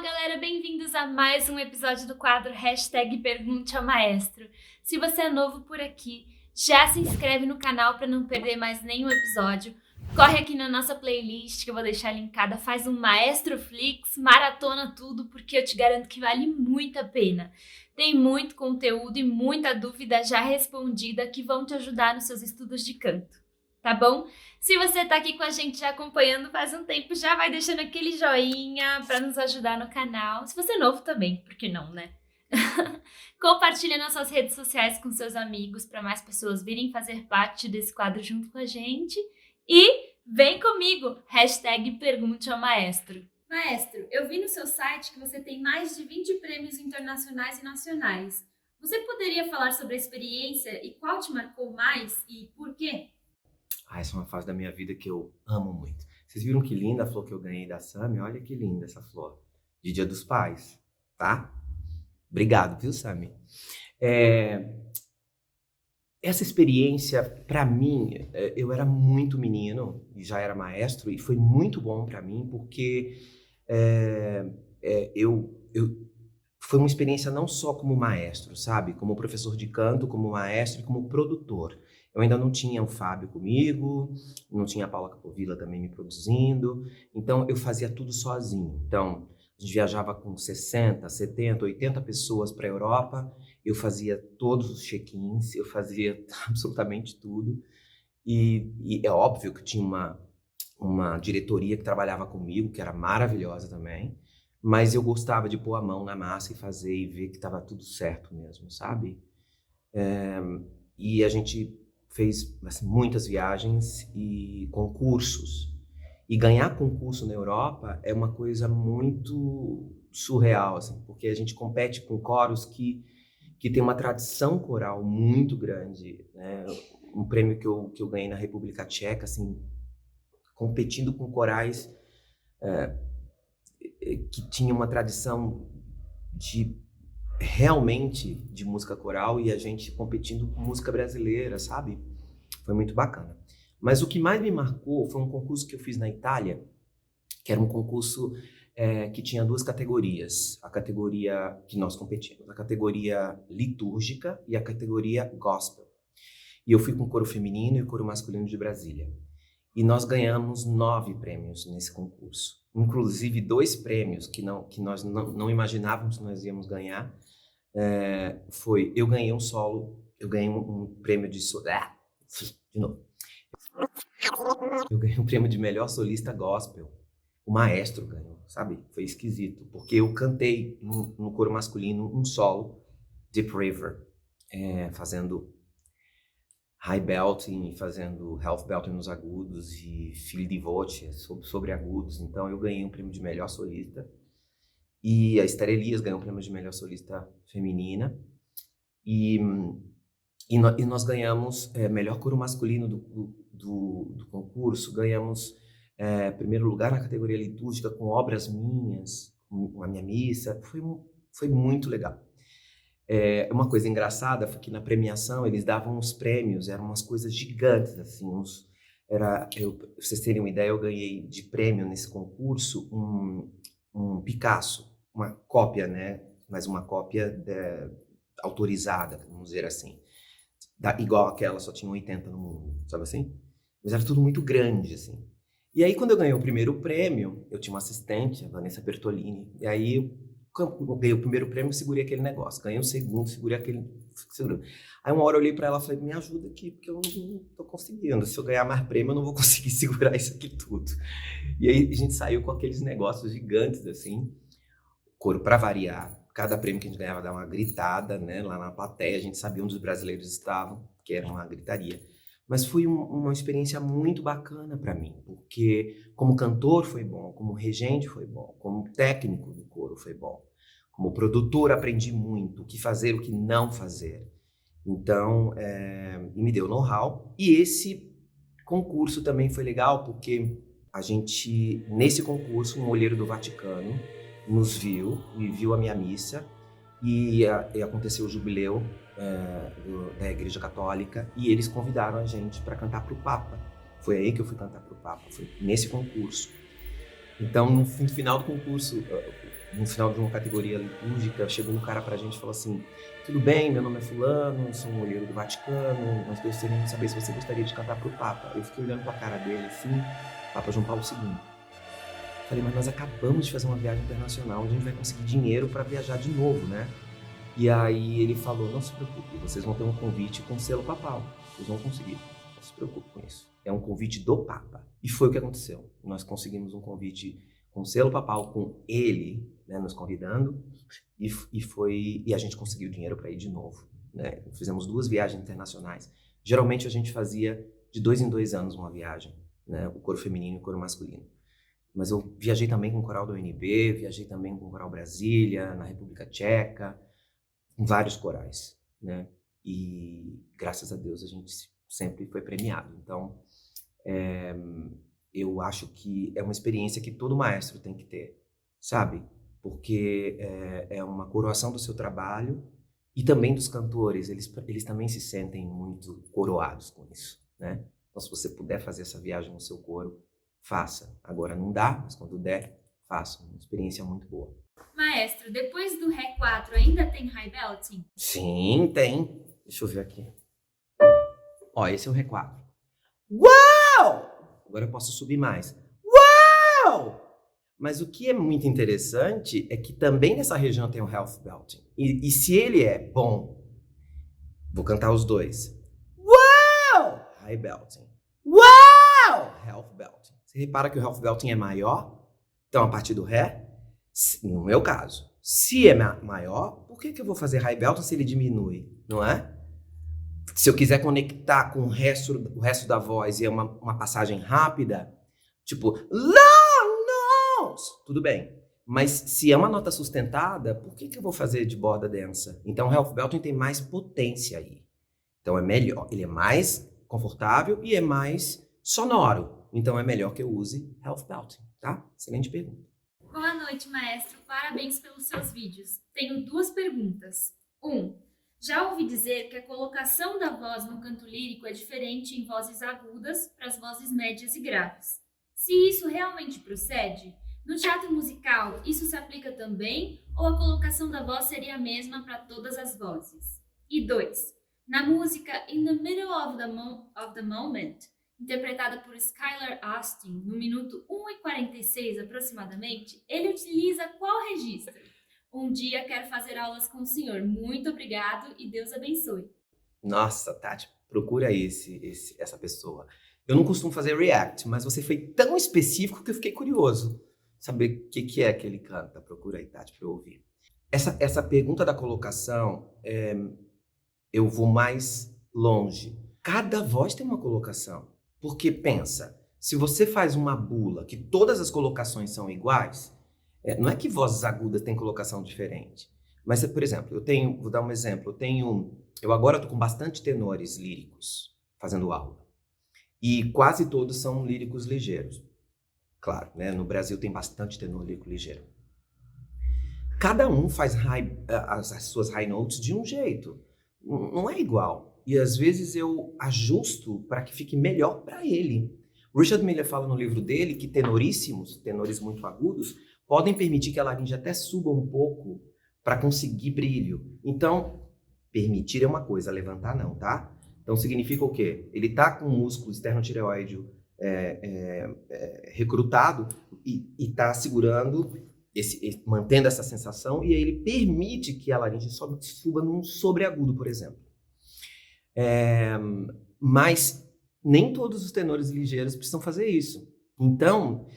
galera, bem-vindos a mais um episódio do quadro Hashtag Pergunte ao Maestro. Se você é novo por aqui, já se inscreve no canal para não perder mais nenhum episódio. Corre aqui na nossa playlist que eu vou deixar linkada, faz um Maestro Flix, maratona tudo, porque eu te garanto que vale muito a pena. Tem muito conteúdo e muita dúvida já respondida que vão te ajudar nos seus estudos de canto, tá bom? Se você tá aqui com a gente já acompanhando faz um tempo, já vai deixando aquele joinha para nos ajudar no canal. Se você é novo também, por que não, né? Compartilha nas suas redes sociais com seus amigos para mais pessoas virem fazer parte desse quadro junto com a gente. E vem comigo, hashtag Pergunte ao Maestro. Maestro, eu vi no seu site que você tem mais de 20 prêmios internacionais e nacionais. Você poderia falar sobre a experiência e qual te marcou mais e por quê? Essa é uma fase da minha vida que eu amo muito. Vocês viram que linda a flor que eu ganhei da Sami? Olha que linda essa flor. De Dia dos Pais, tá? Obrigado, viu, Sami? Essa experiência, pra mim, eu era muito menino e já era maestro, e foi muito bom pra mim, porque foi uma experiência não só como maestro, sabe? Como professor de canto, como maestro e como produtor. Eu ainda não tinha o Fábio comigo, não tinha a Paula Capovilla também me produzindo, então eu fazia tudo sozinho. Então, a gente viajava com 60, 70, 80 pessoas para a Europa, eu fazia todos os check-ins, eu fazia absolutamente tudo. E é óbvio que tinha uma diretoria que trabalhava comigo, que era maravilhosa também, mas eu gostava de pôr a mão na massa e fazer e ver que estava tudo certo mesmo, sabe? E a gente fez assim, muitas viagens e concursos. E ganhar concurso na Europa é uma coisa muito surreal, assim, porque a gente compete com coros que tem uma tradição coral muito grande, né? Um prêmio que eu ganhei na República Tcheca, assim, competindo com corais que tinham uma tradição realmente de música coral e a gente competindo com música brasileira, sabe? Foi muito bacana. Mas o que mais me marcou foi um concurso que eu fiz na Itália, que era um concurso que tinha duas categorias. A categoria que nós competimos, a categoria litúrgica e a categoria gospel. E eu fui com o coro feminino e o coro masculino de Brasília. E nós ganhamos 9 prêmios nesse concurso. Inclusive 2 prêmios que nós não imaginávamos que nós íamos ganhar. Eu ganhei um solo, eu ganhei um prêmio de novo. Eu ganhei um prêmio de melhor solista gospel. O maestro ganhou, sabe? Foi esquisito, porque eu cantei no coro masculino um solo, Deep River, fazendo high belting, fazendo half belting nos agudos e fili di voce sobre agudos. Então eu ganhei um prêmio de melhor solista. E a Esther Elias ganhou um prêmio de melhor solista feminina. E nós ganhamos melhor coro masculino do concurso, ganhamos primeiro lugar na categoria litúrgica com obras minhas, com a minha missa. Foi muito legal. Uma coisa engraçada foi que na premiação eles davam os prêmios, eram umas coisas gigantes, assim, pra vocês terem uma ideia, eu ganhei de prêmio nesse concurso um Picasso, uma cópia, né? Mas uma cópia autorizada, vamos dizer assim. Igual aquela, só tinha 80 no mundo, sabe assim? Mas era tudo muito grande, assim. E aí, quando eu ganhei o primeiro prêmio, eu tinha uma assistente, a Vanessa Bertolini, e aí eu ganhei o primeiro prêmio, segurei aquele negócio. Ganhei o segundo, segurei aquele... Aí uma hora eu olhei pra ela e falei, me ajuda aqui, porque eu não tô conseguindo. Se eu ganhar mais prêmio, eu não vou conseguir segurar isso aqui tudo. E aí a gente saiu com aqueles negócios gigantes, assim. Coro pra variar. Cada prêmio que a gente ganhava dava uma gritada, né? Lá na plateia, a gente sabia onde os brasileiros estavam, que era uma gritaria. Mas foi uma experiência muito bacana para mim, porque como cantor foi bom, como regente foi bom, como técnico do coro foi bom, como produtor aprendi muito, o que fazer, o que não fazer. Então, me deu know-how. E esse concurso também foi legal, porque nesse concurso, um olheiro do Vaticano nos viu e viu a minha missa, e aconteceu o jubileu da Igreja Católica, e eles convidaram a gente para cantar para o Papa. Foi aí que eu fui cantar para o Papa, foi nesse concurso. Então, no final do concurso, no final de uma categoria litúrgica, chegou um cara pra gente e falou assim: tudo bem, meu nome é fulano, sou um olheiro do Vaticano, nós gostaríamos de saber se você gostaria de cantar pro Papa. Eu fiquei olhando pra cara dele assim, Papa João Paulo II. Falei, mas nós acabamos de fazer uma viagem internacional, onde a gente vai conseguir dinheiro para viajar de novo, né? E aí ele falou, não se preocupe, vocês vão ter um convite com selo papal, vocês vão conseguir, não se preocupe com isso. É um convite do Papa. E foi o que aconteceu. Nós conseguimos um convite com selo papal, com ele, né, nos convidando, e a gente conseguiu dinheiro para ir de novo, né? Fizemos 2 viagens internacionais. Geralmente a gente fazia de 2 em 2 anos uma viagem, né? O coro feminino e o coro masculino. Mas eu viajei também com o coral da UNB, viajei também com o coral Brasília, na República Tcheca, com vários corais, né? E graças a Deus a gente sempre foi premiado. Então, eu acho que é uma experiência que todo maestro tem que ter, sabe? Porque é uma coroação do seu trabalho e também dos cantores. Eles também se sentem muito coroados com isso, né? Então, se você puder fazer essa viagem no seu coro, faça. Agora não dá, mas quando der, faça. Uma experiência muito boa. Maestro, depois do Ré 4 ainda tem High Belting? Sim, tem. Deixa eu ver aqui. Ó, esse é o Ré 4. Uau! Agora eu posso subir mais. Uau! Mas o que é muito interessante é que também nessa região tem o Half Belting. E se ele é bom, vou cantar os dois. Uau! High Belting. Uau! Half Belting. Você repara que o Half Belting é maior? Então, a partir do Ré, no meu caso, se é maior, por que eu vou fazer High Belting se ele diminui? Não é? Se eu quiser conectar com o resto da voz e é uma passagem rápida, tipo, long notes, tudo bem. Mas se é uma nota sustentada, por que eu vou fazer de borda densa? Então, o Half Belting tem mais potência aí. Então, é melhor. Ele é mais confortável e é mais sonoro. Então, é melhor que eu use Half Belting, tá? Excelente pergunta. Boa noite, maestro. Parabéns pelos seus vídeos. Tenho 2 perguntas. 1. Já ouvi dizer que a colocação da voz no canto lírico é diferente em vozes agudas para as vozes médias e graves. Se isso realmente procede, no teatro musical isso se aplica também ou a colocação da voz seria a mesma para todas as vozes? E 2. Na música In the Middle of the Moment, interpretada por Skylar Astin, no minuto 1:46 aproximadamente, ele utiliza qual registro? Um dia quero fazer aulas com o senhor. Muito obrigado e Deus abençoe. Nossa, Tati, procura essa pessoa. Eu não costumo fazer react, mas você foi tão específico que eu fiquei curioso. Saber o que é que ele canta. Procura aí, Tati, para eu ouvir. Essa pergunta da colocação, eu vou mais longe. Cada voz tem uma colocação. Porque pensa, se você faz uma bula que todas as colocações são iguais, não é que vozes agudas têm colocação diferente. Mas, por exemplo, vou dar um exemplo, eu agora estou com bastante tenores líricos fazendo aula. E quase todos são líricos ligeiros. Claro, né? No Brasil tem bastante tenor lírico ligeiro. Cada um faz as suas high notes de um jeito. Não é igual. E às vezes eu ajusto para que fique melhor para ele. Richard Miller fala no livro dele que tenoríssimos, tenores muito agudos, podem permitir que a laringe até suba um pouco para conseguir brilho. Então, permitir é uma coisa, levantar não, tá? Então significa o quê? Ele tá com o músculo externo-tireoide recrutado e tá segurando, mantendo essa sensação, e aí ele permite que a laringe suba num sobreagudo, por exemplo. Mas nem todos os tenores ligeiros precisam fazer isso. Então,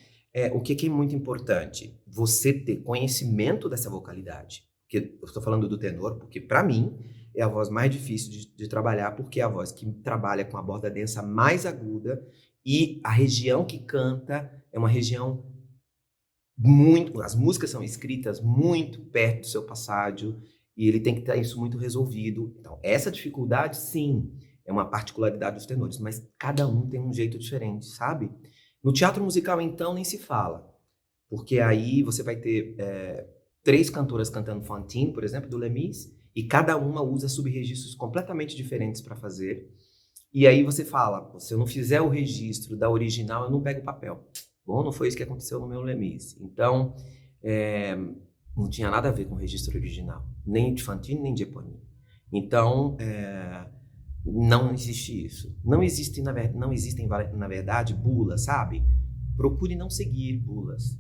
o que é muito importante? Você ter conhecimento dessa vocalidade. Porque eu estou falando do tenor, porque para mim é a voz mais difícil de trabalhar, porque é a voz que trabalha com a borda densa mais aguda e a região que canta é uma região as músicas são escritas muito perto do seu passádio e ele tem que ter isso muito resolvido. Então, essa dificuldade, sim, é uma particularidade dos tenores, mas cada um tem um jeito diferente, sabe? No teatro musical, então, nem se fala, porque aí você vai ter 3 cantoras cantando Fantine, por exemplo, do Lemis, e cada uma usa subregistros completamente diferentes para fazer. E aí você fala, se eu não fizer o registro da original, eu não pego o papel. Bom, não foi isso que aconteceu no meu Lemis. Então, não tinha nada a ver com o registro original, nem de Fantini, nem de Eponine. Então, não existe isso. Não existem, na verdade, bulas, sabe? Procure não seguir bulas.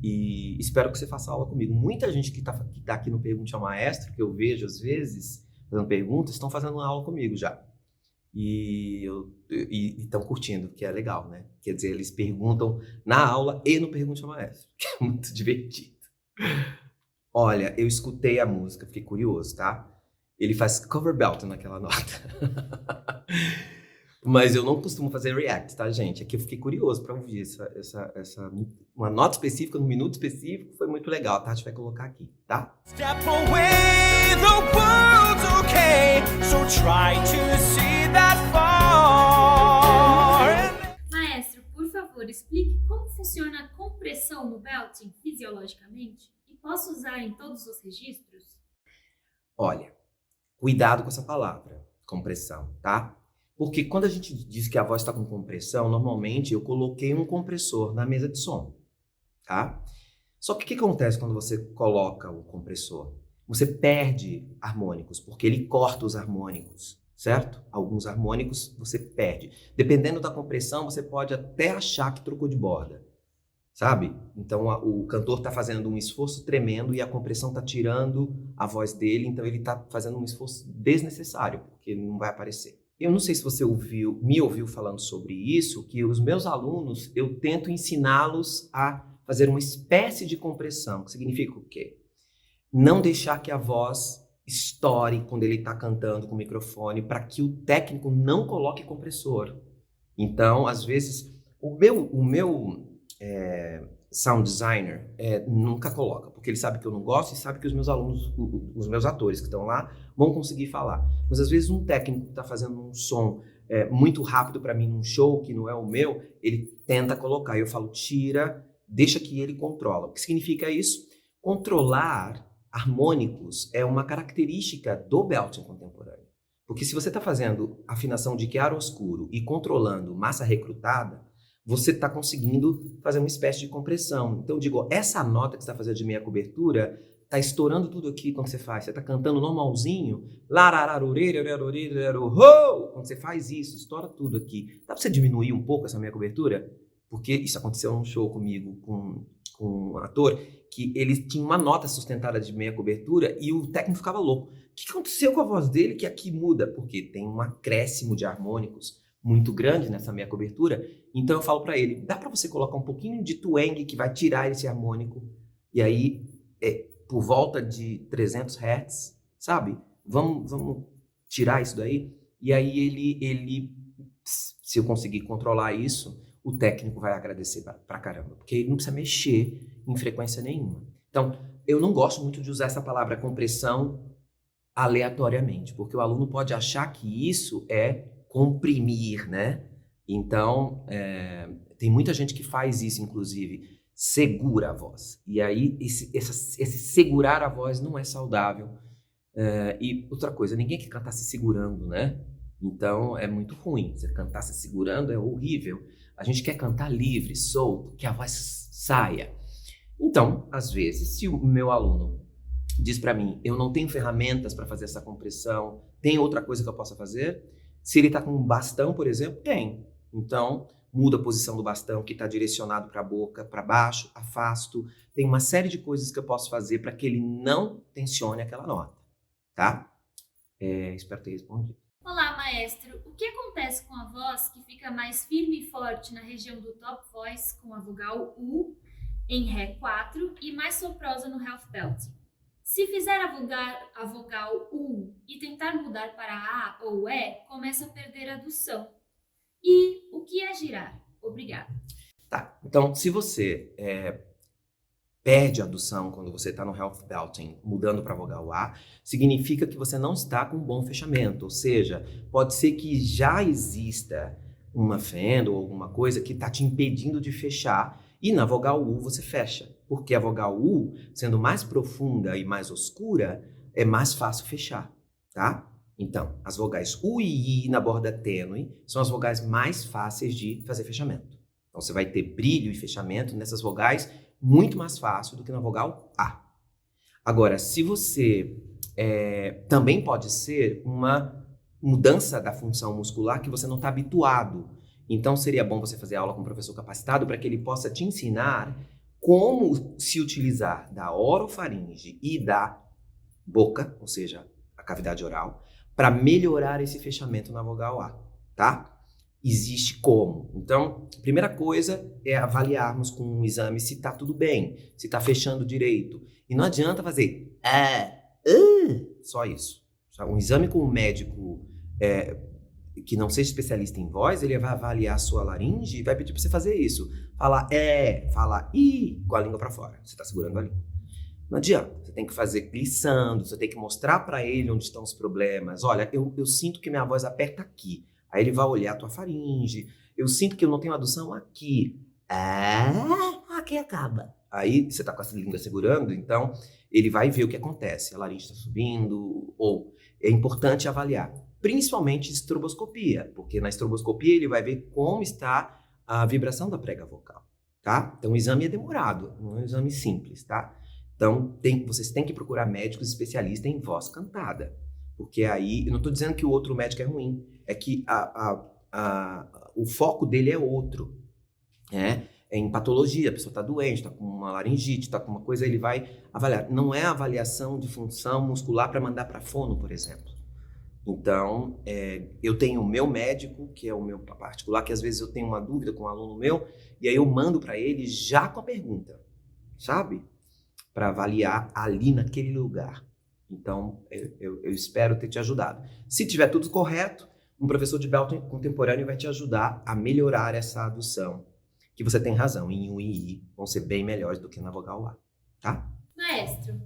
E espero que você faça aula comigo. Muita gente que tá aqui no Pergunte ao Maestro, que eu vejo às vezes, fazendo perguntas, estão fazendo uma aula comigo já. E estão curtindo, que é legal, né? Quer dizer, eles perguntam na aula e no Pergunte ao Maestro, que é muito divertido. Olha, eu escutei a música, fiquei curioso, tá? Ele faz cover belt naquela nota. Mas eu não costumo fazer react, tá, gente? Aqui eu fiquei curioso para ouvir uma nota específica, num minuto específico, foi muito legal, tá? A gente vai colocar aqui, tá? Step away, the world's okay, so try to see that far. Maestro, por favor, explique como funciona a compressão no belting fisiologicamente e posso usar em todos os registros? Olha, cuidado com essa palavra, compressão, tá? Porque quando a gente diz que a voz está com compressão, normalmente eu coloquei um compressor na mesa de som, tá? Só que o que acontece quando você coloca o compressor? Você perde harmônicos, porque ele corta os harmônicos, certo? Alguns harmônicos você perde. Dependendo da compressão, você pode até achar que trocou de borda, sabe? Então o cantor está fazendo um esforço tremendo e a compressão está tirando a voz dele, então ele está fazendo um esforço desnecessário, porque não vai aparecer. Eu não sei se você me ouviu falando sobre isso, que os meus alunos, eu tento ensiná-los a fazer uma espécie de compressão, que significa o quê? Não deixar que a voz estoure quando ele está cantando com o microfone, para que o técnico não coloque compressor. Então, às vezes, o meu sound designer nunca coloca, porque ele sabe que eu não gosto e sabe que os meus alunos, os meus atores que estão lá, vão conseguir falar. Mas às vezes um técnico que está fazendo um som muito rápido para mim num show que não é o meu, ele tenta colocar. E eu falo, tira, deixa que ele controla. O que significa isso? Controlar harmônicos é uma característica do belting contemporâneo. Porque se você está fazendo afinação de chiaroscuro e controlando massa recrutada, você está conseguindo fazer uma espécie de compressão. Então eu digo, essa nota que você está fazendo de meia cobertura está estourando tudo aqui quando você faz. Você está cantando normalzinho, quando você faz isso, estoura tudo aqui. Dá para você diminuir um pouco essa meia cobertura? Porque isso aconteceu num show comigo com um ator, que ele tinha uma nota sustentada de meia cobertura e o técnico ficava louco. O que aconteceu com a voz dele que aqui muda? Porque tem um acréscimo de harmônicos muito grande nessa meia cobertura. Então eu falo para ele, dá para você colocar um pouquinho de twang que vai tirar esse harmônico e aí por volta de 300 Hz, sabe? Vamos tirar isso daí. E aí ele, se eu conseguir controlar isso, o técnico vai agradecer pra caramba, porque ele não precisa mexer em frequência nenhuma. Então, eu não gosto muito de usar essa palavra compressão aleatoriamente, porque o aluno pode achar que isso é comprimir, né? Então, tem muita gente que faz isso, inclusive, segura a voz. E aí, esse segurar a voz não é saudável. E outra coisa, ninguém quer cantar se segurando, né? Então, é muito ruim. Você cantar se segurando é horrível. A gente quer cantar livre, solto, que a voz saia. Então, às vezes, se o meu aluno diz para mim, eu não tenho ferramentas para fazer essa compressão, tem outra coisa que eu possa fazer? Se ele está com um bastão, por exemplo, tem. Então, muda a posição do bastão que está direcionado para a boca, para baixo, afasto. Tem uma série de coisas que eu posso fazer para que ele não tensione aquela nota, tá? Espero ter respondido. Olá, maestro. O que acontece com a voz que fica mais firme e forte na região do top voice com a vogal U em Ré 4 e mais soprosa no half belting? Se fizer a vogal U e tentar mudar para A ou E, começa a perder a adução. E o que é girar? Obrigada. Tá, então se você perde a adução quando você está no half belting, mudando para a vogal A, significa que você não está com um bom fechamento, ou seja, pode ser que já exista uma fenda ou alguma coisa que está te impedindo de fechar, e na vogal U você fecha, porque a vogal U, sendo mais profunda e mais oscura, é mais fácil fechar, tá? Então, as vogais U e I na borda tênue são as vogais mais fáceis de fazer fechamento. Então, você vai ter brilho e fechamento nessas vogais muito mais fácil do que na vogal A. Agora, se você também pode ser uma mudança da função muscular que você não está habituado. Então, seria bom você fazer aula com um professor capacitado para que ele possa te ensinar como se utilizar da orofaringe e da boca, ou seja, a cavidade oral, para melhorar esse fechamento na vogal A, tá? Existe como. Então, a primeira coisa é avaliarmos com um exame se está tudo bem, se está fechando direito. E não adianta fazer só isso. Um exame com um médico que não seja especialista em voz, ele vai avaliar a sua laringe e vai pedir para você fazer isso. Falar falar i com a língua para fora. Você está segurando a língua. Não adianta. Você tem que fazer glissando, você tem que mostrar para ele onde estão os problemas. Olha, eu sinto que minha voz aperta aqui. Aí ele vai olhar a tua faringe. Eu sinto que eu não tenho adução aqui. Aqui acaba. Aí você está com essa língua segurando, então ele vai ver o que acontece. A laringe está subindo, ou é importante avaliar. Principalmente estroboscopia, porque na estroboscopia ele vai ver como está a vibração da prega vocal, tá? Então o exame é demorado, não é um exame simples, tá? Então vocês têm que procurar médicos especialistas em voz cantada, porque aí, eu não estou dizendo que o outro médico é ruim, é que o foco dele é outro, né? É em patologia, a pessoa está doente, está com uma laringite, está com uma coisa, ele vai avaliar. Não é avaliação de função muscular para mandar para fono, por exemplo. Então, eu tenho o meu médico, que é o meu particular, que às vezes eu tenho uma dúvida com um aluno meu, e aí eu mando para ele já com a pergunta, sabe? Para avaliar ali naquele lugar. Então, eu espero ter te ajudado. Se tiver tudo correto, um professor de belo contemporâneo vai te ajudar a melhorar essa adução. Que você tem razão, em U e I vão ser bem melhores do que na vogal A, tá? Maestro,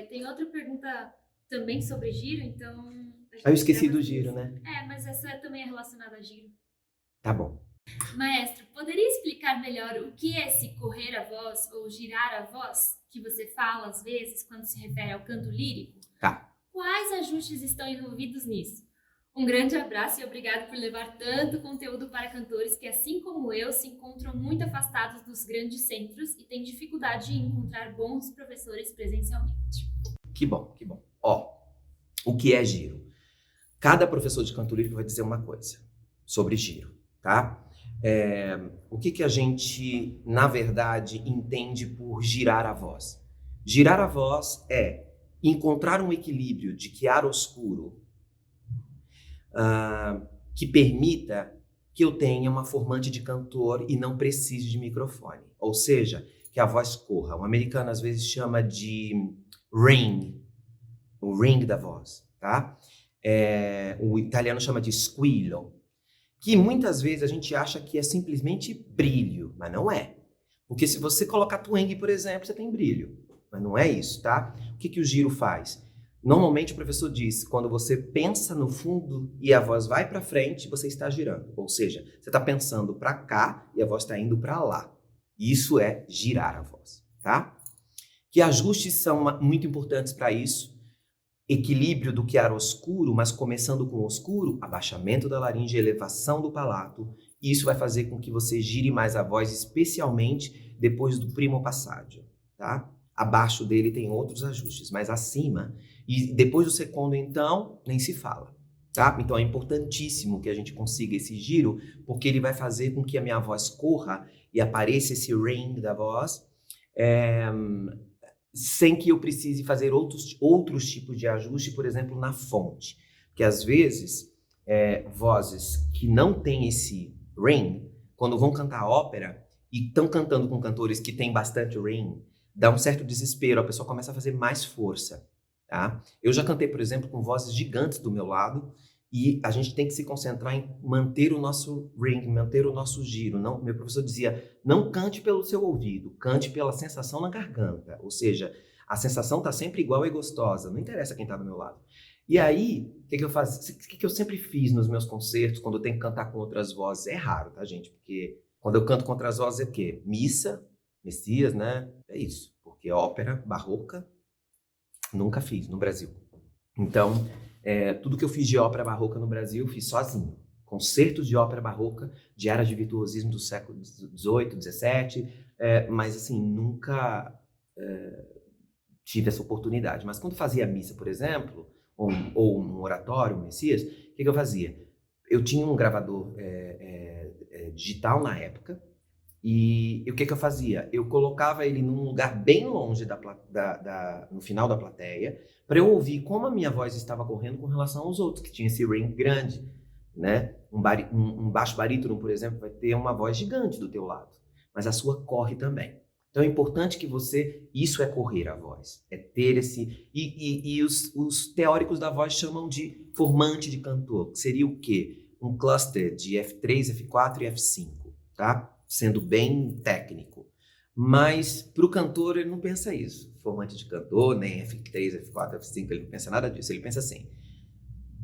tem outra pergunta também sobre giro, então... Eu esqueci do giro, né? Mas essa também é relacionada a giro. Tá bom. Maestro, poderia explicar melhor o que é esse correr a voz ou girar a voz, que você fala às vezes quando se refere ao canto lírico? Tá. Quais ajustes estão envolvidos nisso? Um grande abraço e obrigado por levar tanto conteúdo para cantores que, assim como eu, se encontram muito afastados dos grandes centros e têm dificuldade em encontrar bons professores presencialmente. Que bom, que bom. Ó, o que é giro? Cada professor de canto lírico vai dizer uma coisa sobre giro, tá? O que a gente, na verdade, entende por girar a voz? Girar a voz é encontrar um equilíbrio de chiaroscuro que permita que eu tenha uma formante de cantor e não precise de microfone. Ou seja, que a voz corra. O americano às vezes chama de ring, o ring da voz, tá? O italiano chama de squillo, que muitas vezes a gente acha que é simplesmente brilho, mas não é. Porque se você colocar twang, por exemplo, você tem brilho, mas não é isso, tá? O que o giro faz? Normalmente o professor diz, quando você pensa no fundo e a voz vai para frente, você está girando. Ou seja, você está pensando para cá e a voz está indo para lá. Isso é girar a voz, tá? Que ajustes são muito importantes para isso? Equilíbrio do chiaroscuro, mas começando com o oscuro, abaixamento da laringe, elevação do palato. Isso vai fazer com que você gire mais a voz, especialmente depois do primo passaggio, tá? Abaixo dele tem outros ajustes, mas acima... E depois do secondo, então, nem se fala, tá? Então é importantíssimo que a gente consiga esse giro, porque ele vai fazer com que a minha voz corra e apareça esse ring da voz, sem que eu precise fazer outros tipos de ajuste, por exemplo, na fonte. Porque às vezes, vozes que não têm esse ring, quando vão cantar ópera e estão cantando com cantores que têm bastante ring, dá um certo desespero, a pessoa começa a fazer mais força. Tá? Eu já cantei, por exemplo, com vozes gigantes do meu lado e a gente tem que se concentrar em manter o nosso ring, manter o nosso giro. Não, meu professor dizia, não cante pelo seu ouvido, cante pela sensação na garganta. Ou seja, a sensação está sempre igual e gostosa, não interessa quem está do meu lado. E aí, o que eu faço? O que eu sempre fiz nos meus concertos, quando eu tenho que cantar com outras vozes? É raro, tá, gente? Porque quando eu canto com outras vozes é o quê? Missa, Messias, né? É isso. Porque ópera barroca, nunca fiz no Brasil. Então, tudo que eu fiz de ópera barroca no Brasil, eu fiz sozinho. Concertos de ópera barroca, de eras de virtuosismo do século XVIII, XVII, mas assim, nunca tive essa oportunidade. Mas quando fazia missa, por exemplo, ou um oratório, um Messias, o que eu fazia? Eu tinha um gravador digital na época, e o que eu fazia? Eu colocava ele num lugar bem longe no final da plateia, para eu ouvir como a minha voz estava correndo com relação aos outros, que tinha esse range grande, né? Um baixo barítono, por exemplo, vai ter uma voz gigante do teu lado, mas a sua corre também. Então é importante que isso é correr a voz, é ter esse... E os teóricos da voz chamam de formante de cantor, que seria o quê? Um cluster de F3, F4 e F5, tá? Sendo bem técnico. Mas para o cantor ele não pensa isso, formante de cantor, nem F3, F4, F5, ele não pensa nada disso, ele pensa assim,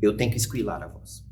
eu tenho que esquilar a voz.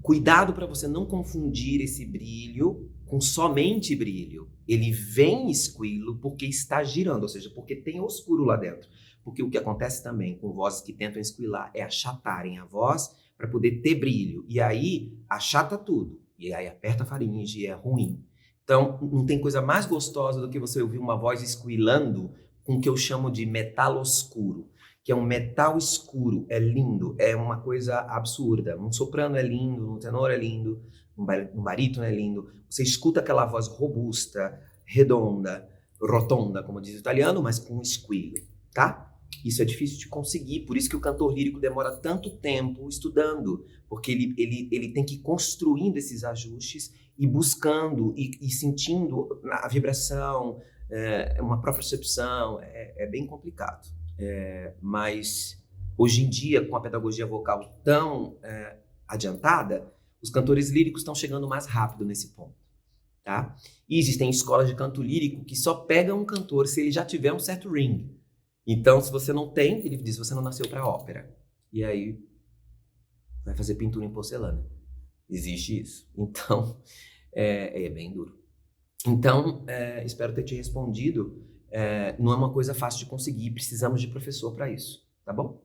Cuidado para você não confundir esse brilho com somente brilho. Ele vem esquilo porque está girando, ou seja, porque tem oscuro lá dentro. Porque o que acontece também com vozes que tentam esquilar é achatarem a voz para poder ter brilho. E aí achata tudo. E aí aperta a faringe e é ruim. Então, não tem coisa mais gostosa do que você ouvir uma voz esquilando com o que eu chamo de metal oscuro, que é um metal escuro, é lindo, é uma coisa absurda. Um soprano é lindo, um tenor é lindo, um barítono é lindo. Você escuta aquela voz robusta, redonda, rotonda, como diz o italiano, mas com um squillo, tá? Isso é difícil de conseguir, por isso que o cantor lírico demora tanto tempo estudando, porque ele tem que ir construindo esses ajustes e buscando e sentindo a vibração, uma própria percepção, é bem complicado. Mas hoje em dia, com a pedagogia vocal tão adiantada, os cantores líricos estão chegando mais rápido nesse ponto, tá? E existem escolas de canto lírico que só pegam um cantor se ele já tiver um certo ring. Então, se você não tem, ele diz, você não nasceu para ópera. E aí, vai fazer pintura em porcelana. Existe isso. Então, é bem duro. Então, espero ter te respondido. Não é uma coisa fácil de conseguir, precisamos de professor para isso, tá bom?